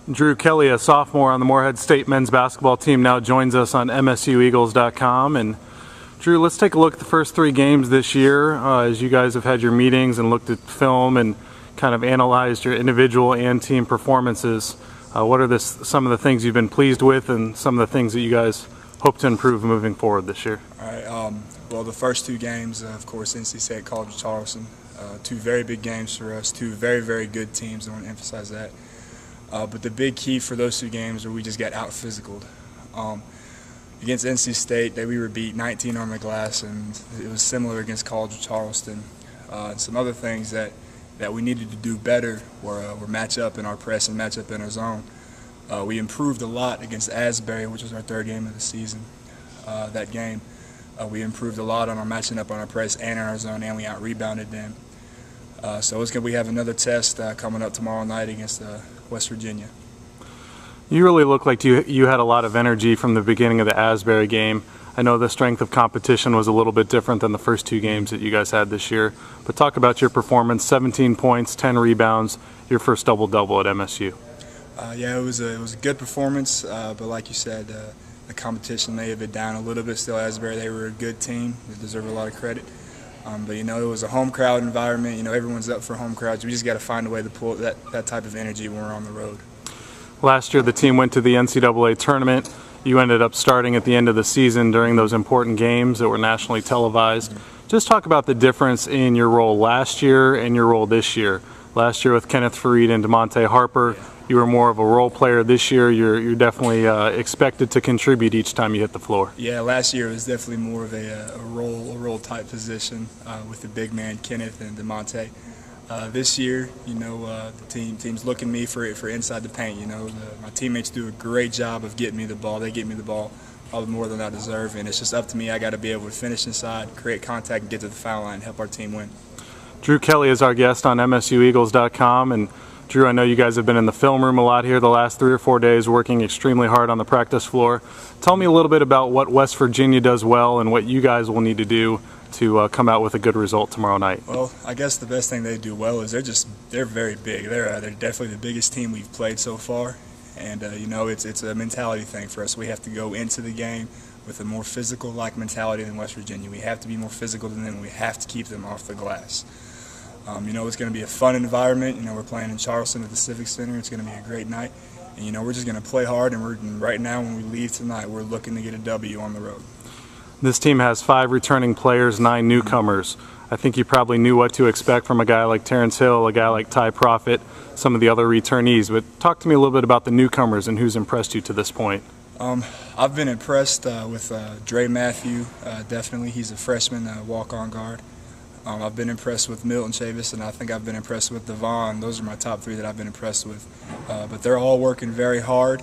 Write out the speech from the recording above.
Drew Kelly, a sophomore on the Morehead State men's basketball team, now joins us on MSUEagles.com. And Drew, let's take a look at the first three games this year as you guys have had your meetings and looked at film and kind of analyzed your individual and team performances. What are some of the things you've been pleased with and some of the things that you guys hope to improve moving forward this year? All right. Well, the first two games, of course, NC State, College of Charleston, two very big games for us, two very, very good teams. I want to emphasize that. But the big key for those two games were we just got out-physicaled. Against NC State, we were beat 19 on the glass, and it was similar against College of Charleston. And some other things that we needed to do better were match up in our press and match up in our zone. We improved a lot against Asbury, which was our third game of the season. That game, we improved a lot on our matching up on our press and in our zone, and we out-rebounded them. So we have another test coming up tomorrow night against West Virginia. You really look like you had a lot of energy from the beginning of the Asbury game. I know the strength of competition was a little bit different than the first two games that you guys had this year. But talk about your performance, 17 points, 10 rebounds, your first double-double at MSU. Yeah, it was a good performance, but like you said, the competition may have been down a little bit still. Asbury, they were a good team. They deserve a lot of credit. But, it was a home crowd environment. Everyone's up for home crowds. We just got to find a way to pull that type of energy when we're on the road. Last year, the team went to the NCAA tournament. You ended up starting at the end of the season during those important games that were nationally televised. Just talk about the difference in your role last year and your role this year. Last year with Kenneth Fareed and DeMonte Harper, you were more of a role player. This year, you're definitely expected to contribute each time you hit the floor. Yeah, last year was definitely more of a role type position with the big man Kenneth and DeMonte. This year, the team's looking me for inside the paint. My teammates do a great job of getting me the ball. They get me the ball probably more than I deserve, and it's just up to me. I got to be able to finish inside, create contact, and get to the foul line, and help our team win. Drew Kelly is our guest on MSUEagles.com, and Drew, I know you guys have been in the film room a lot here the last 3 or 4 days, working extremely hard on the practice floor. Tell me a little bit about what West Virginia does well and what you guys will need to do to come out with a good result tomorrow night. Well, I guess the best thing they do well is they're very big. They're definitely the biggest team we've played so far, and it's a mentality thing for us. We have to go into the game with a more physical-like mentality than West Virginia. We have to be more physical than them. We have to keep them off the glass. It's going to be a fun environment. We're playing in Charleston at the Civic Center. It's going to be a great night. And, we're just going to play hard, and right now when we leave tonight, we're looking to get a W on the road. This team has 5 returning players, 9 newcomers. I think you probably knew what to expect from a guy like Terrence Hill, a guy like Ty Profit, some of the other returnees. But talk to me a little bit about the newcomers and who's impressed you to this point. I've been impressed with Dre Matthew, definitely. He's a freshman walk-on guard. I've been impressed with Milton Chavis, and I think I've been impressed with Devon. Those are my top 3 that I've been impressed with. But they're all working very hard.